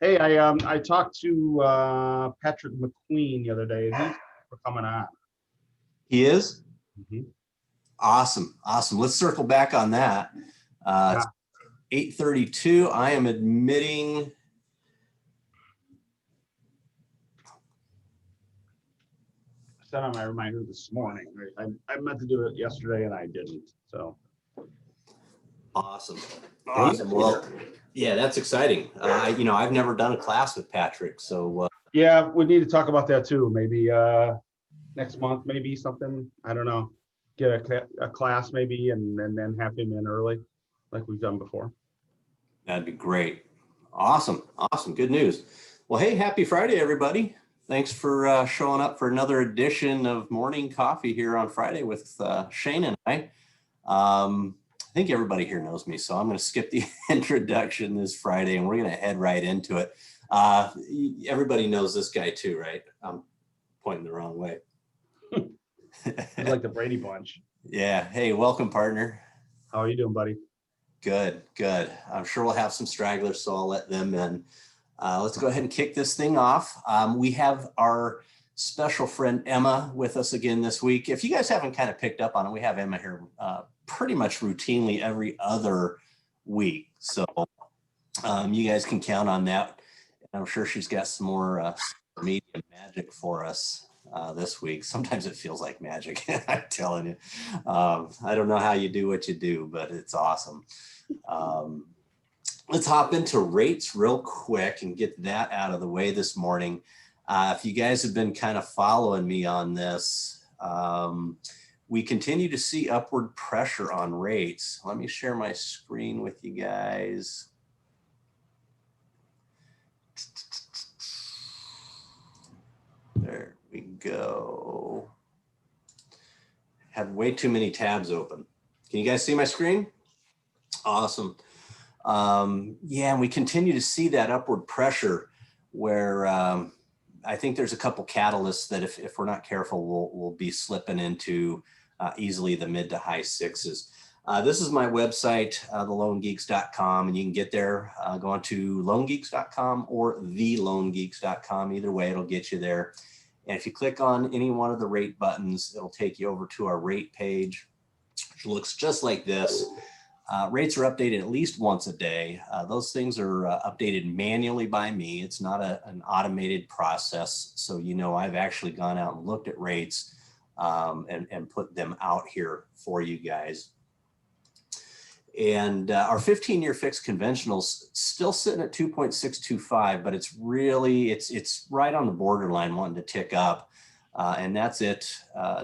Hey, I talked to Patrick McQueen the other day, and he's coming on. He is? Mhm. Awesome. Awesome. Let's circle back on that. Yeah, It's 8:32. I am admitting. I sent on my reminder this morning. I meant to do it yesterday, and I didn't. So Awesome. Dave? Awesome. Well, yeah, that's exciting. I've never done a class with Patrick. So, Yeah, we need to talk about that too. Maybe next month, maybe something. I don't know. Get a class maybe, and then have him in early, like we've done before. that'd be great. Awesome. Awesome. Good news. Well, hey, happy Friday, everybody. Thanks for showing up for another edition of Morning Coffee here on Friday with Shane and I. I think everybody here knows me, so I'm going to skip the introduction this Friday and we're going to head right into it. Everybody knows this guy too, right? I'm pointing the wrong way. It's like the Brady Bunch. Yeah. Hey, welcome, partner. How are you doing, buddy? Good, good. I'm sure we'll have some stragglers, so I'll let them in. Let's go ahead and kick this thing off. We have our special friend Emma with us again this week. If you guys haven't kind of picked up on it, we have Emma here pretty much routinely every other week. So you guys can count on that. And I'm sure she's got some more media magic for us this week. Sometimes it feels like magic, I'm telling you. I don't know how you do what you do, but it's awesome. Let's hop into rates real quick and get that out of the way this morning. If you guys have been kind of following me on this, we continue to see upward pressure on rates. Let me share my screen with you guys. There we go. Have way too many tabs open. Can you guys see my screen? Awesome. Yeah, and we continue to see that upward pressure where I think there's a couple catalysts that if we're not careful, we'll be slipping into easily the mid to high sixes. This is my website, theloangeeks.com, and you can get there going to loangeeks.com or theloangeeks.com. Either way, it'll get you there. And if you click on any one of the rate buttons, it'll take you over to our rate page, which looks just like this. Rates are updated at least once a day. Those things are updated manually by me. It's not an automated process. So, I've actually gone out and looked at rates and put them out here for you guys. And our 15-year fixed conventionals still sitting at 2.625, but it's really, it's right on the borderline wanting to tick up. And that's it,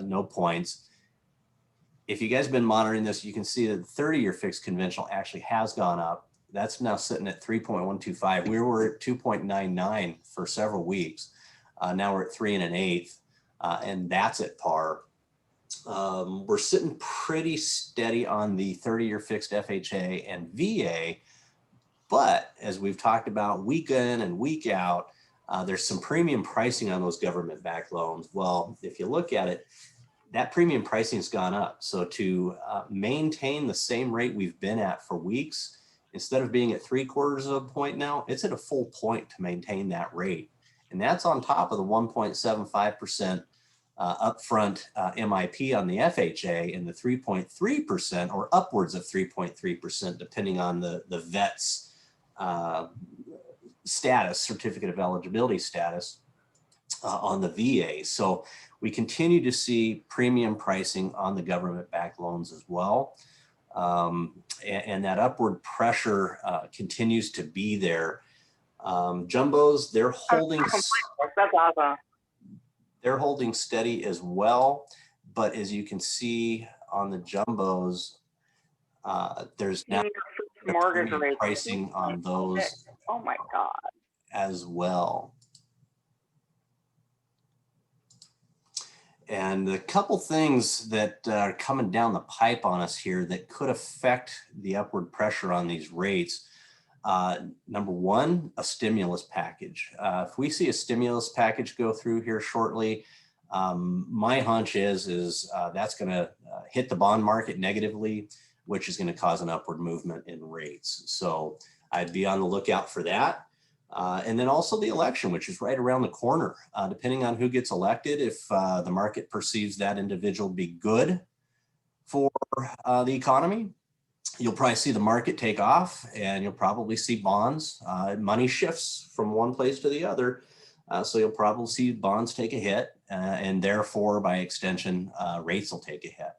no points. If you guys have been monitoring this, you can see that the 30-year fixed conventional actually has gone up. That's now sitting at 3.125. We were at 2.99 for several weeks. Now we're at 3 1/8, and that's at par. We're sitting pretty steady on the 30-year fixed FHA and VA, but as we've talked about week in and week out, there's some premium pricing on those government-backed loans. Well, if you look at it, that premium pricing has gone up. So to maintain the same rate we've been at for weeks, instead of being at 3/4 of a point now, it's at a full point to maintain that rate. And that's on top of the 1.75% upfront MIP on the FHA and the 3.3% or upwards of 3.3%, depending on the vet's status, certificate of eligibility status on the VA. So we continue to see premium pricing on the government-backed loans as well. And that upward pressure continues to be there. Jumbos, they're holding. That's awesome. They're holding steady as well. But as you can see on the jumbos, there's now mortgage rate pricing on those. Oh my God. As well. And a couple things that are coming down the pipe on us here that could affect the upward pressure on these rates. Number one, a stimulus package. If we see a stimulus package go through here shortly, my hunch is that's going to hit the bond market negatively, which is going to cause an upward movement in rates. So I'd be on the lookout for that. And then also the election, which is right around the corner. Depending on who gets elected, if the market perceives that individual to be good for the economy, you'll probably see the market take off, and you'll probably see bonds. Money shifts from one place to the other. So you'll probably see bonds take a hit, and therefore, by extension, rates will take a hit.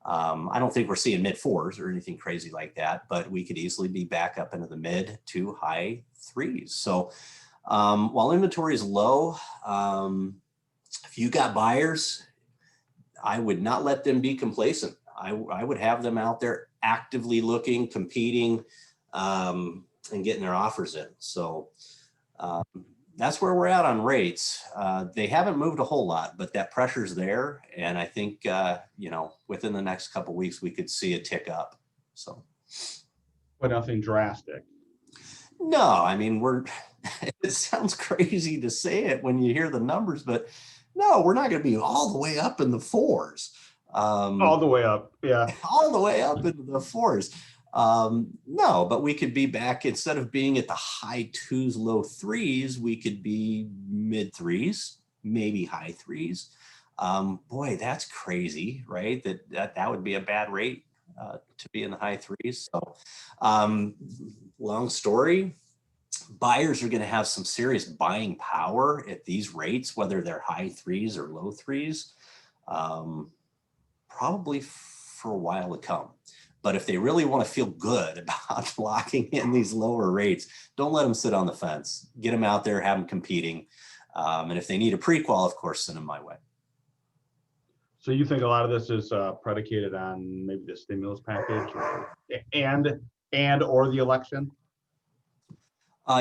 I don't think we're seeing mid fours or anything crazy like that, but we could easily be back up into the mid to high threes. So while inventory is low, if you got buyers, I would not let them be complacent. I would have them out there actively looking, competing, and getting their offers in. So that's where we're at on rates. They haven't moved a whole lot, but that pressure's there. And I think, within the next couple of weeks, we could see a tick up. So, But nothing drastic. no, I mean, it sounds crazy to say it when you hear the numbers, but no, we're not going to be all the way up in the fours. All the way up. Yeah. All the way up into the fours. No, but we could be back, instead of being at the high twos, low threes, we could be mid threes, maybe high threes. Boy, that's crazy, right? That would be a bad rate to be in the high threes. So long story, buyers are going to have some serious buying power at these rates, whether they're high threes or low threes, probably for a while to come. But if they really want to feel good about locking in these lower rates, don't let them sit on the fence. Get them out there, have them competing. And if they need a pre-qual, of course, send them my way. So you think a lot of this is predicated on maybe the stimulus package and or the election?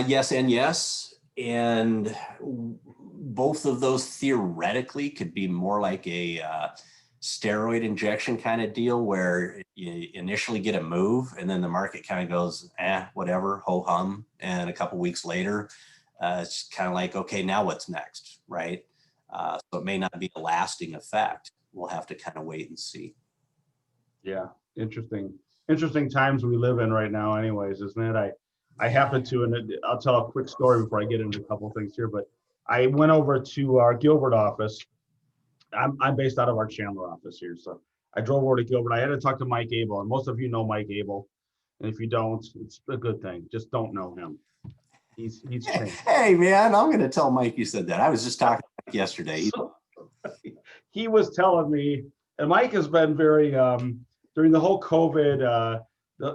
Yes and yes. And both of those theoretically could be more like a steroid injection kind of deal, where you initially get a move and then the market kind of goes, whatever, ho hum. And a couple weeks later, it's kind of like, okay, now what's next, right? So it may not be a lasting effect. We'll have to kind of wait and see. Yeah, interesting times we live in right now anyways, isn't it? I happened to, and I'll tell a quick story before I get into a couple of things here, but I went over to our Gilbert office. I'm based out of our Chandler office here. So I drove over to Gilbert. I had to talk to Mike Abel, and most of you know Mike Abel. And if you don't, it's a good thing. Just don't know him. He's changed. Hey man, I'm going to tell Mike you said that. I was just talking to Mike yesterday. So, he was telling me, and Mike has been very during the whole COVID,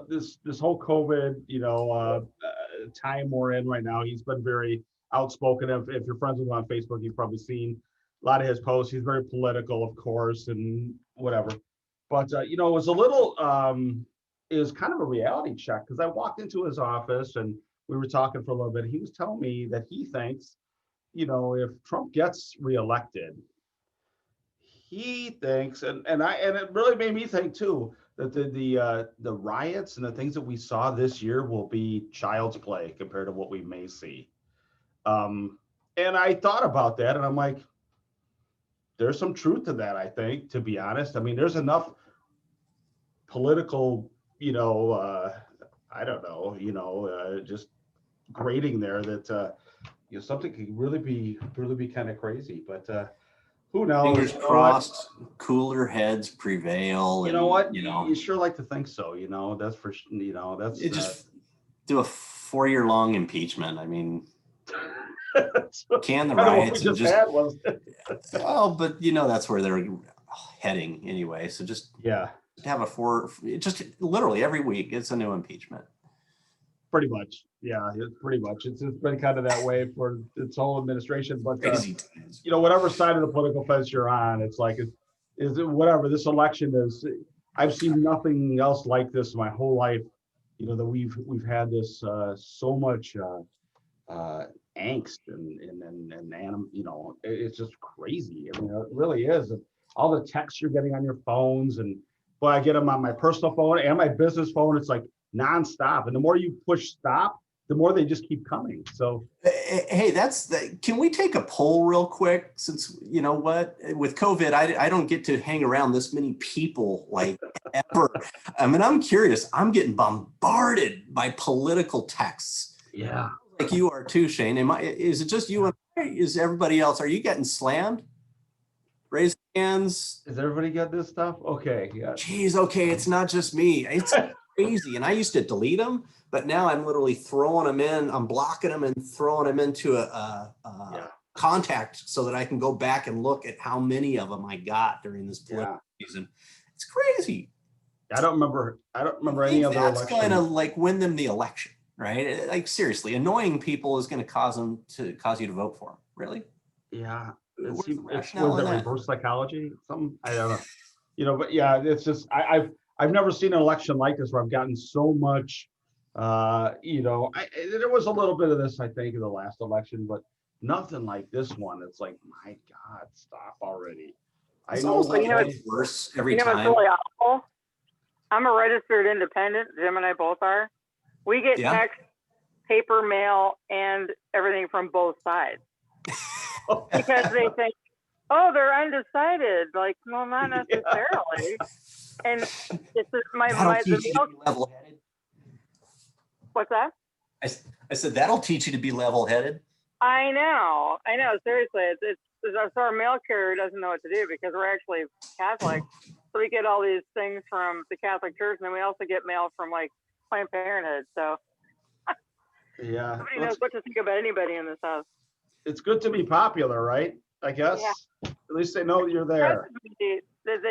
this whole COVID, time we're in right now. He's been very outspoken. If you're friends with him on Facebook, you've probably seen a lot of his posts. He's very political, of course, and whatever. But it was a little, it was kind of a reality check, because I walked into his office and we were talking for a little bit. He was telling me that he thinks, if Trump gets reelected, he thinks, and it really made me think too, that the riots and the things that we saw this year will be child's play compared to what we may see. And I thought about that, and I'm like, there's some truth to that, I think, to be honest. I mean, there's enough political, I don't know, just grading there that something could really be kind of crazy. But who knows? Fingers crossed, cooler heads prevail. You know what? You sure like to think so. That's for that's just do a 4-year-long impeachment. I mean, can the riots and just well, but that's where they're heading anyway. So just have just literally every week it's a new impeachment. Pretty much, yeah. Pretty much, it's been kind of that way for its whole administration. But whatever side of the political fence you're on, it's like is it whatever. This election is. I've seen nothing else like this my whole life. That we've had this so much angst and it's just crazy. I mean, it really is. And all the texts you're getting on your phones, and boy, I get them on my personal phone and my business phone. It's like nonstop, and the more you push stop, the more they just keep coming. So hey, can we take a poll real quick? Since with COVID, I don't get to hang around this many people like ever. I mean, I'm curious. I'm getting bombarded by political texts. Yeah. like you are too, Shane. Is it just you and I? Is everybody else? Are you getting slammed? Raise hands. Does everybody get this stuff? Okay, yeah. Geez, okay, it's not just me. It's crazy. And I used to delete them, but now I'm literally throwing them in. I'm blocking them and throwing them into a contact so that I can go back and look at how many of them I got during this political season. It's crazy. I don't remember any other that's election. going to like win them the election, right? Like seriously, annoying people is going to cause you to vote for them. Really? Yeah. Where's the Was rationale in that that? reverse psychology? Something I don't know. But yeah, it's just I've never seen an election like this where I've gotten so much. There was a little bit of this, I think, in the last election, but nothing like this one. It's like, my God, stop already. It's almost like it's worse every time. It's really awful. I'm a registered independent. Jim and I both are. We get text, paper, mail, and everything from both sides. Because they think, oh, they're undecided. Like, no, not necessarily. And it's just level-headed. What's that? I said that'll teach you to be level-headed. I know. Seriously, it's so our mail carrier doesn't know what to do because we're actually Catholic. So we get all these things from the Catholic Church, and then we also get mail from like Planned Parenthood. So yeah, nobody knows what to think about anybody in this house. It's good to be popular, right? I guess. Yeah. At least they know you're there. They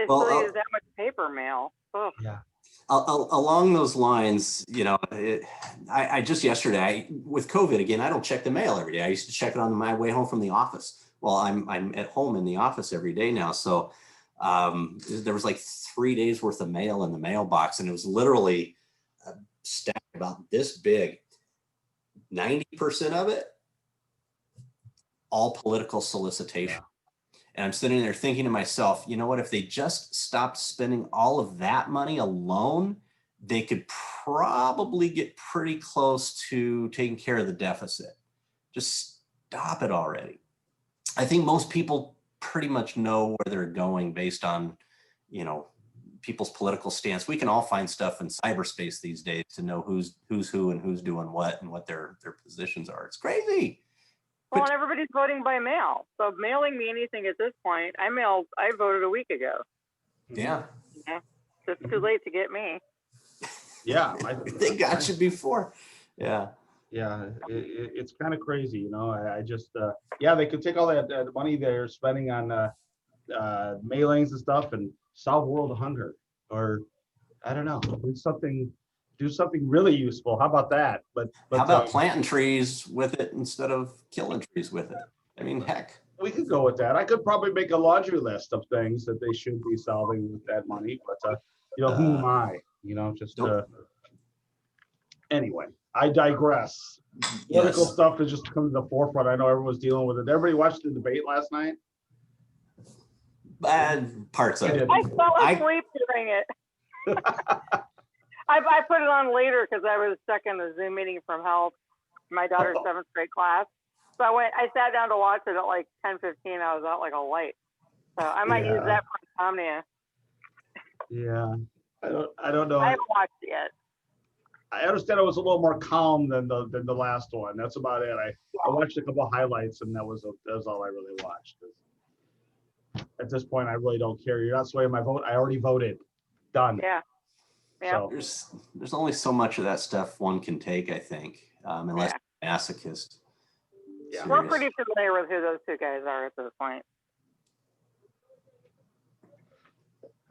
still use that much paper mail. Oh. Yeah. Along those lines, I just yesterday with COVID again, I don't check the mail every day. I used to check it on my way home from the office. Well, I'm at home in the office every day now. So there was like 3 days worth of mail in the mailbox, and it was literally a stack about this big. 90% of it, all political solicitation. Yeah. And I'm sitting there thinking to myself, you know what, if they just stopped spending all of that money alone, they could probably get pretty close to taking care of the deficit. Just stop it already. I think most people pretty much know where they're going based on, people's political stance. We can all find stuff in cyberspace these days to know who's who and who's doing what and what their positions are. It's crazy. Well, and everybody's voting by mail. So mailing me anything at this point, I voted a week ago. Yeah. It's too late to get me. Yeah. They got you before. Yeah. Yeah. It's kind of crazy, I just, they could take all that money they're spending on mailings and stuff and solve world hunger, or I don't know, do something really useful. How about that? But how about planting trees with it instead of killing trees with it? I mean, heck, we could go with that. I could probably make a laundry list of things that they should be solving with that money, but who am I? Anyway, I digress. Political stuff has just come to the forefront. I know everyone's dealing with it. Everybody watched the debate last night? Parts of it. I fell asleep during it. I put it on later because I was stuck in the Zoom meeting from health, my daughter's 7th grade class. So I sat down to watch it at like 10:15. I was out like a light. So I might use that for insomnia. Yeah, I don't know. I haven't watched it yet. I understand it was a little more calm than the last one. That's about it. I watched a couple of highlights, and that was all I really watched. At this point, I really don't care. You're not swaying my vote. I already voted. Done. Yeah. So, there's only so much of that stuff one can take, I think, unless you're a masochist. Yeah. We're pretty familiar with who those two guys are at this point.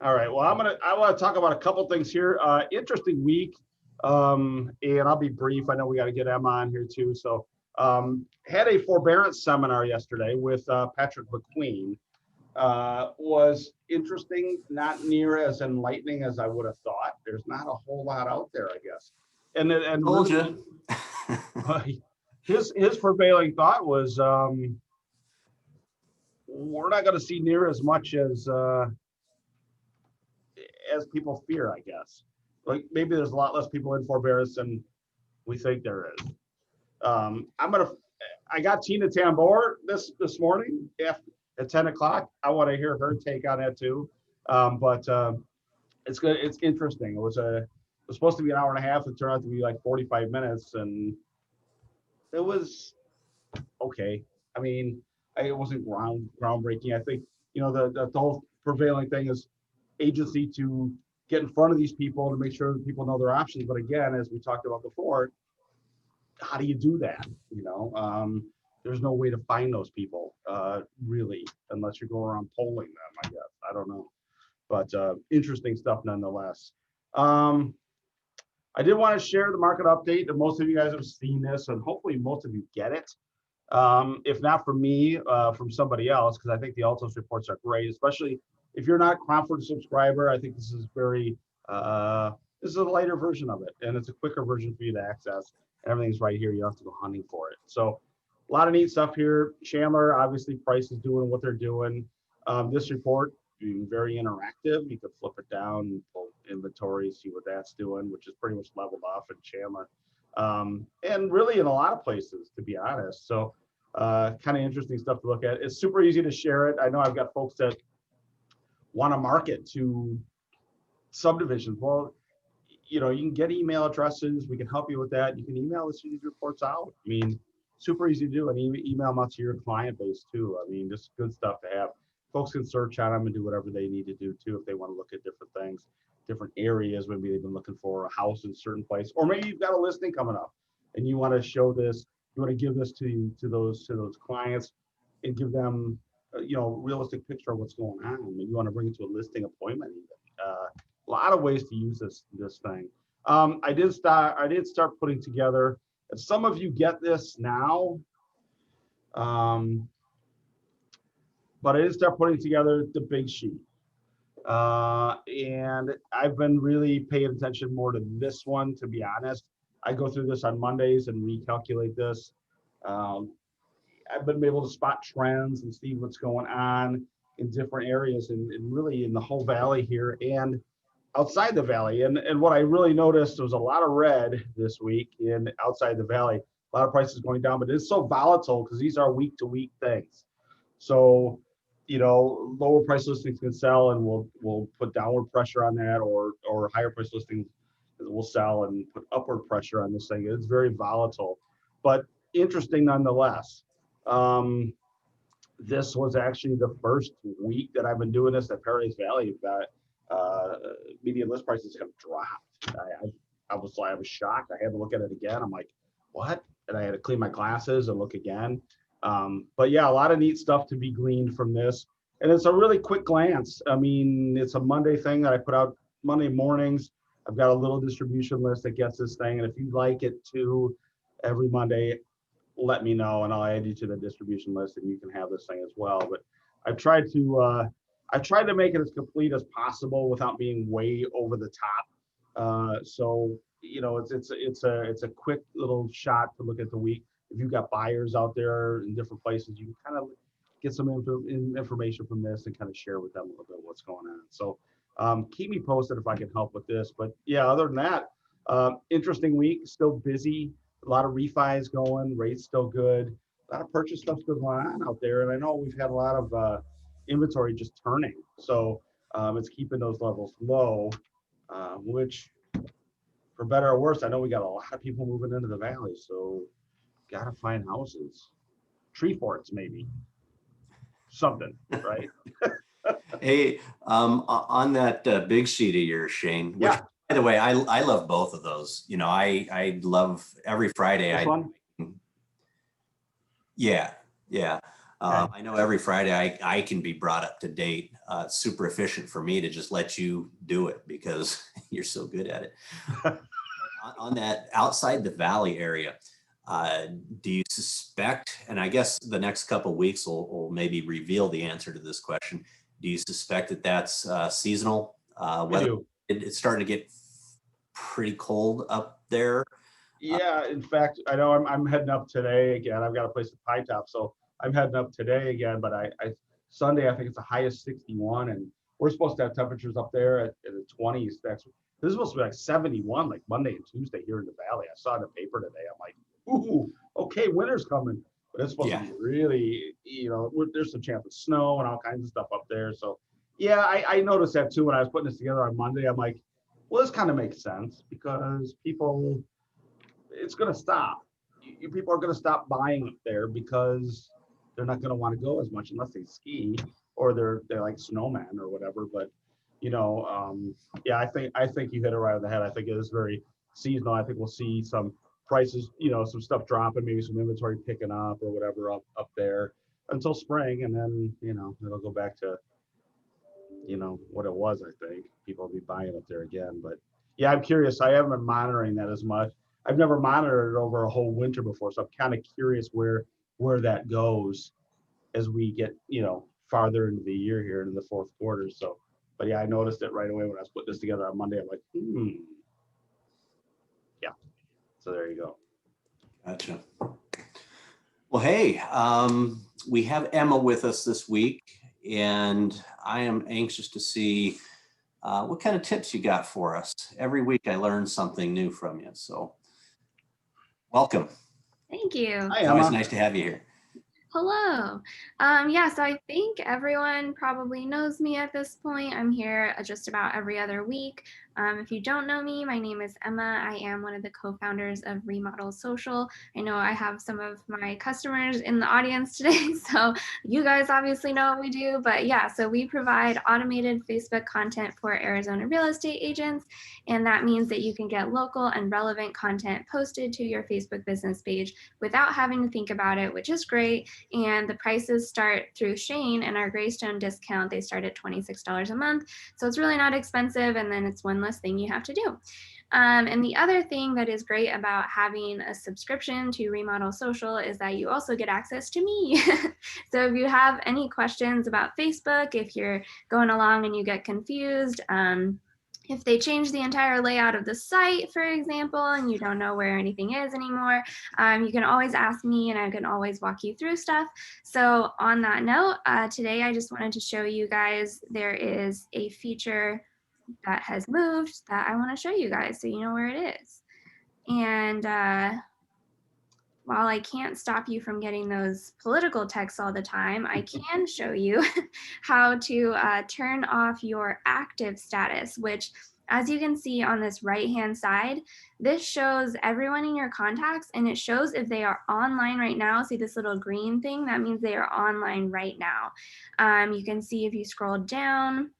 All right. Well, I want to talk about a couple things here. Interesting week, and I'll be brief. I know we got to get Emma on here too. So, had a forbearance seminar yesterday with Patrick McQueen. Was interesting, not near as enlightening as I would have thought. There's not a whole lot out there, I guess. And told you. His prevailing thought was we're not going to see near as much as people fear, I guess. Like maybe there's a lot less people in forbearance than we think there is. I got Tina Tambor this morning at 10 o'clock. I want to hear her take on that too. But it's good. It's interesting. It was supposed to be an hour and a half. It turned out to be like 45 minutes. And it was okay. I mean, it wasn't groundbreaking. I think, the whole prevailing thing is agency to get in front of these people to make sure that people know their options. But again, as we talked about before, how do you do that? There's no way to find those people, really, unless you go around polling them, I guess. I don't know. But interesting stuff nonetheless. I did want to share the market update, and most of you guys have seen this, and hopefully most of you get it. If not from me, from somebody else, because I think the Altos reports are great, especially if you're not Cromford subscriber. I think this is this is a lighter version of it, and it's a quicker version for you to access. Everything's right here. You don't have to go hunting for it. So a lot of neat stuff here. Chandler, obviously, Price is doing what they're doing. This report being very interactive. You could flip it down, pull inventory, see what that's doing, which is pretty much leveled off in Chandler. And really in a lot of places, to be honest. So kind of interesting stuff to look at. It's super easy to share it. I know I've got folks that want to market to subdivisions. Well, you can get email addresses. We can help you with that. You can email these reports out. I mean, super easy to do, and email them out to your client base too. I mean, just good stuff to have. Folks can search on them and do whatever they need to do too if they want to look at different things, different areas. Maybe they've been looking for a house in a certain place, or maybe you've got a listing coming up and you want to show this. You want to give this to those clients and give them realistic picture of what's going on. Maybe you want to bring it to a listing appointment even. A lot of ways to use this thing. I did start putting together, and some of you get this now, but I did start putting together the big sheet. And I've been really paying attention more to this one, to be honest. I go through this on Mondays and recalculate this. I've been able to spot trends and see what's going on in different areas and really in the whole valley here and outside the valley. And what I really noticed was a lot of red this week in outside the valley, a lot of prices going down, but it's so volatile because these are week to week things. So, lower price listings can sell and we'll put downward pressure on that, or higher price listings will sell and put upward pressure on this thing. It's very volatile, but interesting nonetheless. This was actually the first week that I've been doing this at Paradise Valley that median list prices have dropped. I was shocked. I had to look at it again. I'm like, what? And I had to clean my glasses and look again. But yeah, a lot of neat stuff to be gleaned from this. And it's a really quick glance. I mean, it's a Monday thing that I put out Monday mornings. I've got a little distribution list that gets this thing. And if you'd like it to every Monday, let me know and I'll add you to the distribution list and you can have this thing as well. But I've tried to make it as complete as possible without being way over the top. So it's a quick little shot to look at the week. If you've got buyers out there in different places, you can kind of get some information from this and kind of share with them a little bit what's going on. So keep me posted if I can help with this. But yeah, other than that, interesting week, still busy. A lot of refis going, rates still good. A lot of purchase stuff still going on out there. And I know we've had a lot of inventory just turning. So it's keeping those levels low, which for better or worse, I know we got a lot of people moving into the valley. So got to find houses, tree forts, maybe something, right? Hey, on that big sheet of yours, Shane, which, Yeah. by the way, I love both of those. I love every Friday. This one? Yeah. Okay. I know every Friday I can be brought up to date. It's super efficient for me to just let you do it because you're so good at it. On that outside the valley area, do you suspect, and I guess the next couple of weeks will maybe reveal the answer to this question, do you suspect that that's seasonal? Whether it's starting to get pretty cold up there? Yeah, in fact, I know I'm heading up today again. I've got a place at Pine Top, so I'm heading up today again. But I Sunday, I think it's the highest 61, and we're supposed to have temperatures up there at the 20s. This is supposed to be like 71, like Monday and Tuesday here in the valley. I saw it in the paper today. I'm like, ooh, okay, winter's coming. But it's supposed to be really, there's some chance of snow and all kinds of stuff up there. So yeah, I noticed that too when I was putting this together on Monday. I'm like, well, this kind of makes sense because it's going to stop. people are going to stop buying up there because they're not going to want to go as much unless they ski or they're like snowmen or whatever. But yeah, I think you hit it right on the head. I think it is very seasonal. I think we'll see some prices, some stuff dropping, maybe some inventory picking up or whatever up there until spring, and then it'll go back to what it was. I think people will be buying up there again. But yeah, I'm curious. I haven't been monitoring that as much. I've never monitored it over a whole winter before, so I'm kind of curious where that goes as we get farther into the year here into the fourth quarter. So, but yeah, I noticed it right away when I was putting this together on Monday. I'm like, yeah. So there you go. Gotcha. Well, hey, we have Emma with us this week, and I am anxious to see what kind of tips you got for us. Every week I learn something new from you. So welcome. Thank you. Hi, It's always nice to have you here. Hello. Yeah, so I think everyone probably knows me at this point. I'm here just about every other week. If you don't know me, my name is Emma. I am one of the co-founders of Remodel Social. I know I have some of my customers in the audience today, so you guys obviously know what we do. But yeah, so we provide automated Facebook content for Arizona real estate agents, and that means that you can get local and relevant content posted to your Facebook business page without having to think about it, which is great. And the prices start through Shane and our Greystone discount. They start at $26 a month. So it's really not expensive. And then it's one less thing you have to do. And the other thing that is great about having a subscription to Remodel Social is that you also get access to me. So if you have any questions about Facebook, if you're going along and you get confused, if they change the entire layout of the site, for example, and you don't know where anything is anymore, you can always ask me and I can always walk you through stuff. So on that note, today I just wanted to show you guys there is a feature that has moved that I want to show you guys so you know where it is. And while I can't stop you from getting those political texts all the time, I can show you how to turn off your active status, which, as you can see on this right-hand side, this shows everyone in your contacts, and it shows if they are online right now. See this little green thing? That means they are online right now. You can see if you scroll down.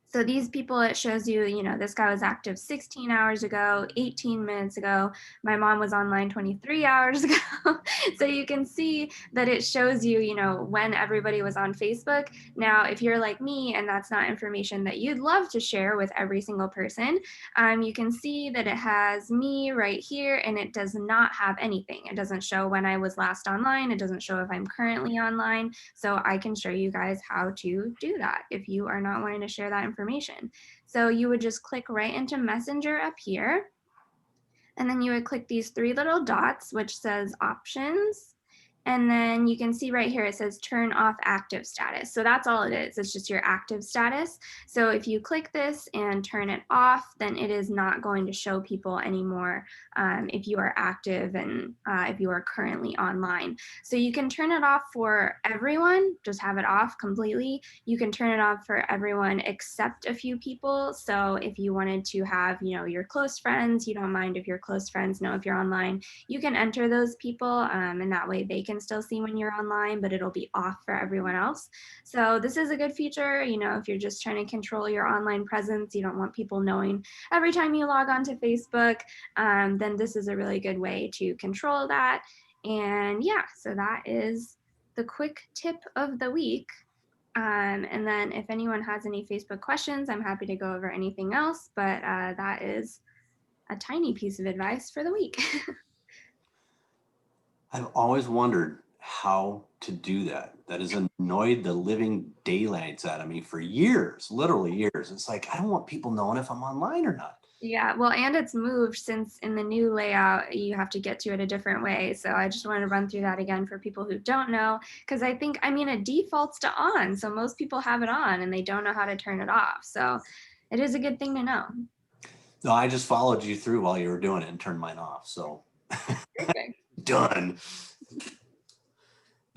So these people, it shows you, this guy was active 16 hours ago, 18 minutes ago. My mom was online 23 hours ago. So you can see that it shows you, when everybody was on Facebook. Now, if you're like me and that's not information that you'd love to share with every single person, you can see that it has me right here and it does not have anything. It doesn't show when I was last online. It doesn't show if I'm currently online. So I can show you guys how to do that if you are not wanting to share that information. So you would just click right into Messenger up here, and then you would click these three little dots, which says options. And then you can see right here, it says turn off active status. So that's all it is. It's just your active status. So if you click this and turn it off, then it is not going to show people anymore if you are active and if you are currently online. So you can turn it off for everyone, just have it off completely. You can turn it off for everyone except a few people. So if you wanted to have, your close friends, you don't mind if your close friends know if you're online, you can enter those people and that way they can still see when you're online, but it'll be off for everyone else. So this is a good feature, if you're just trying to control your online presence, you don't want people knowing every time you log on to Facebook, then this is a really good way to control that. And yeah, so that is the quick tip of the week. And then if anyone has any Facebook questions, I'm happy to go over anything else, but that is a tiny piece of advice for the week. I've always wondered how to do that. That has annoyed the living daylights out of me for years, literally years. It's like, I don't want people knowing if I'm online or not. Yeah, well, and it's moved since in the new layout, you have to get to it a different way. So I just wanted to run through that again for people who don't know, because it defaults to on. So most people have it on and they don't know how to turn it off. So it is a good thing to know. No, I just followed you through while you were doing it and turned mine off. So done.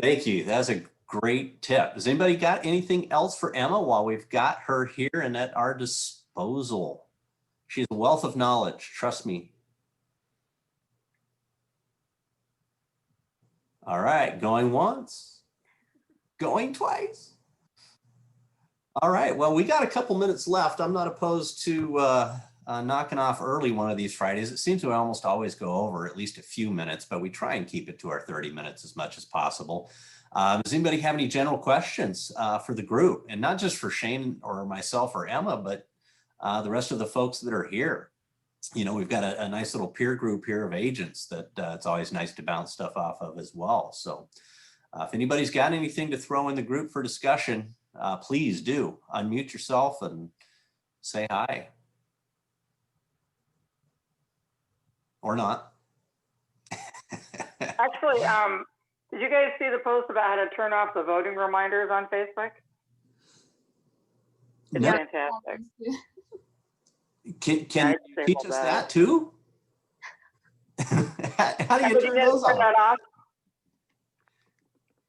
Thank you. That's a great tip. Has anybody got anything else for Emma while we've got her here and at our disposal? She's a wealth of knowledge. Trust me. All right, going once, going twice. All right, well, we got a couple minutes left. I'm not opposed to knocking off early one of these Fridays. It seems to almost always go over at least a few minutes, but we try and keep it to our 30 minutes as much as possible. Does anybody have any general questions for the group? And not just for Shane or myself or Emma, but the rest of the folks that are here. You know, we've got a nice little peer group here of agents that it's always nice to bounce stuff off of as well. So if anybody's got anything to throw in the group for discussion, please do unmute yourself and say hi. Or not. Actually, did you guys see the post about how to turn off the voting reminders on Facebook? It's No. fantastic. Can you teach us that too? How do you turn those turn off? that off?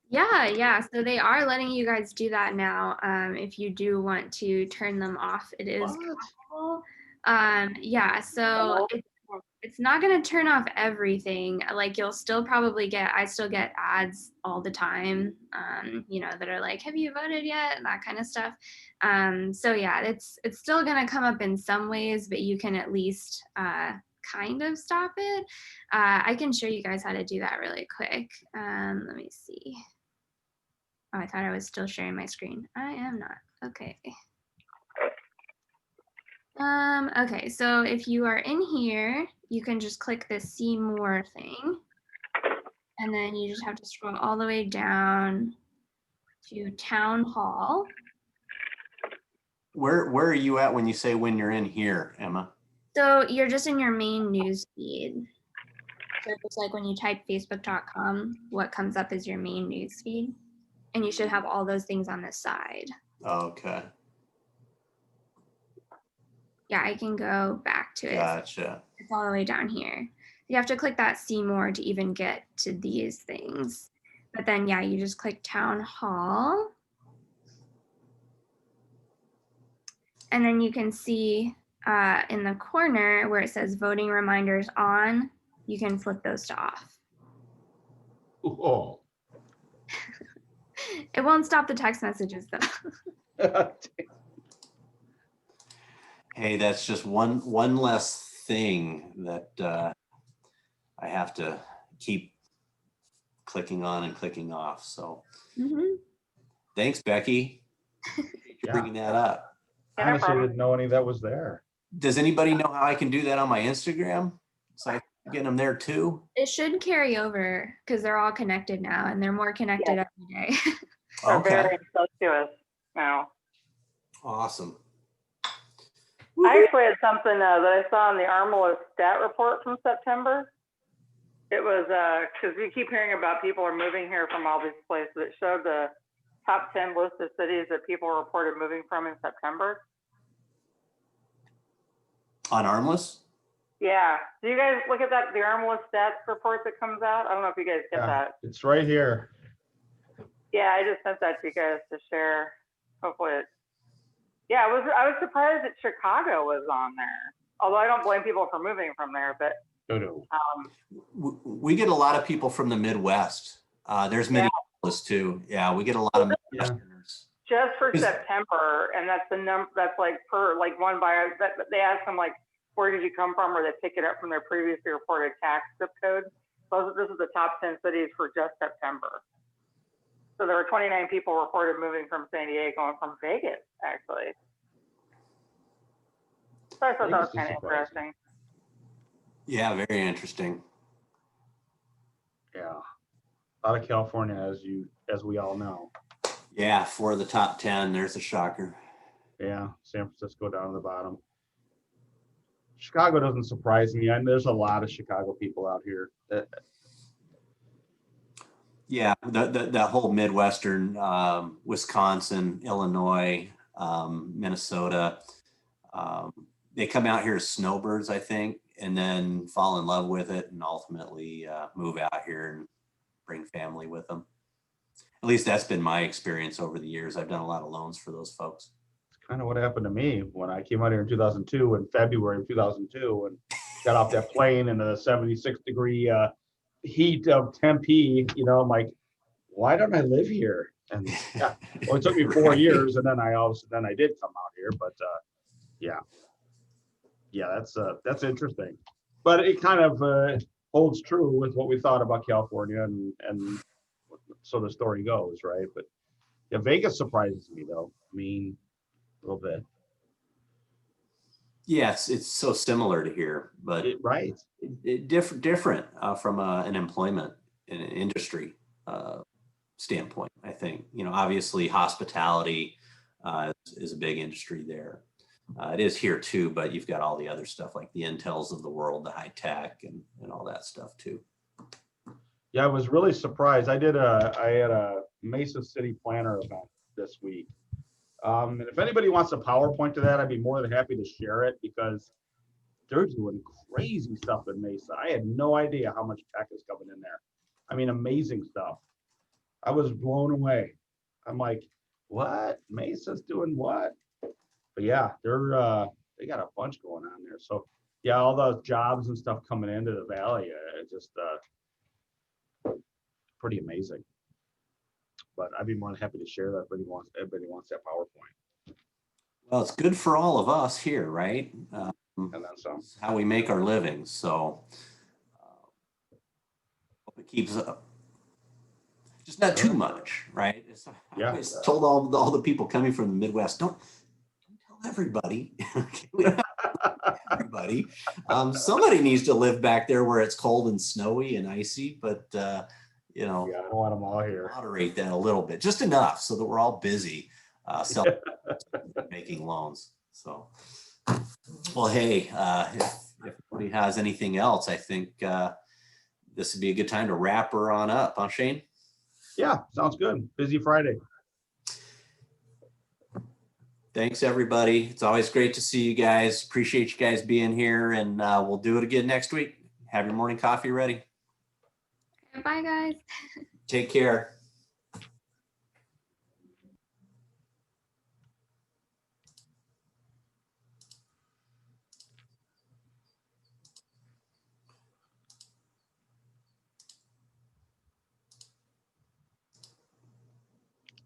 Yeah. So they are letting you guys do that now. If you do want to turn them off, it is possible. Yeah, so it's not going to turn off everything. Like you'll still probably I still get ads all the time, you know, that are like, have you voted yet? And that kind of stuff. So yeah, it's still going to come up in some ways, but you can at least kind of stop it. I can show you guys how to do that really quick. Let me see. Oh, I thought I was still sharing my screen. I am not. Okay. Okay, so if you are in here, you can just click the see more thing. And then you just have to scroll all the way down to town hall. Where are you at when you say when you're in here, Emma? So you're just in your main news feed. So it's like when you type facebook.com, what comes up is your main news feed. And you should have all those things on the side. Okay. Yeah, I can go back to it. Gotcha. It's all the way down here. You have to click that see more to even get to these things. But then, yeah, you just click town hall. And then you can see in the corner where it says voting reminders on, you can flip those to off. Oh. It won't stop the text messages though. Hey, that's just one less thing that I have to keep clicking on and clicking off. So thanks, Becky, for bringing that up. I honestly didn't know any of that was there. Does anybody know how I can do that on my Instagram? So I can get them there too? It should carry over because they're all connected now and they're more connected every day. They're Okay. very incestuous now. Awesome. I actually had something that I saw in the Armless stat report from September. It was because we keep hearing about people are moving here from all these places. It showed the top 10 list of cities that people reported moving from in September. On Armless? Yeah. Do you guys look at that, the Armless stats report that comes out? I don't know if you guys get that. It's right here. Yeah, I just sent that to you guys to share. Hopefully it. Yeah, I was surprised that Chicago was on there. Although I don't blame people for moving from there, but we get a lot of people from the Midwest. There's many too. Yeah, we get a lot of Midwesterners. Just for September, and that's the number. That's like per like one buyer. That they ask them like, where did you come from, or they pick it up from their previously reported tax zip code. So this is the top 10 cities for just September. So there were 29 people reported moving from San Diego and from Vegas, actually. So I thought that was kind of interesting. Yeah, very interesting. Yeah, out of California, as we all know. Yeah, for the top 10, there's a shocker. Yeah, San Francisco down to the bottom. Chicago doesn't surprise me. And there's a lot of Chicago people out here. Yeah, the whole Midwestern, Wisconsin, Illinois, Minnesota, they come out here as snowbirds, I think, and then fall in love with it and ultimately move out here and bring family with them. At least that's been my experience over the years. I've done a lot of loans for those folks. It's kind of what happened to me when I came out here in 2002, in February of 2002, and got off that plane in a 76-degree heat of Tempe, you know, I'm like, why don't I live here? And yeah, well, it took me 4 years, and then I did come out here, but yeah, that's interesting. But it kind of holds true with what we thought about California, and so the story goes, right? But yeah, Vegas surprises me though. I mean, a little bit. Yes, it's so similar to here, but Right. different from an employment and an industry standpoint. I think, you know, obviously hospitality is a big industry there. It is here too, but you've got all the other stuff like the Intels of the world, the high tech, and all that stuff too. Yeah, I was really surprised. I had a Mesa City Planner event this week. And if anybody wants a PowerPoint to that, I'd be more than happy to share it because they're doing crazy stuff in Mesa. I had no idea how much tech is coming in there. I mean, amazing stuff. I was blown away. I'm like, what? Mesa's doing what? But yeah, they got a bunch going on there. So yeah, all those jobs and stuff coming into the valley, just pretty amazing. But I'd be more than happy to share that if anybody wants that PowerPoint. Well, it's good for all of us here, right? And then some. It's how we make our living. So hope it keeps up. Just not too much, right? I always told all the people coming from the Midwest, don't tell everybody. We don't have everybody. Somebody needs to live back there where it's cold and snowy and icy, but you know, yeah, I don't want them all here. Moderate that a little bit, just enough so that we're all busy making loans. So, well, hey, if nobody has anything else, I think this would be a good time to wrap her on up, huh, Shane? Yeah, sounds good. Busy Friday. Thanks, everybody. It's always great to see you guys. Appreciate you guys being here, and we'll do it again next week. Have your morning coffee ready. Bye, guys. Take care.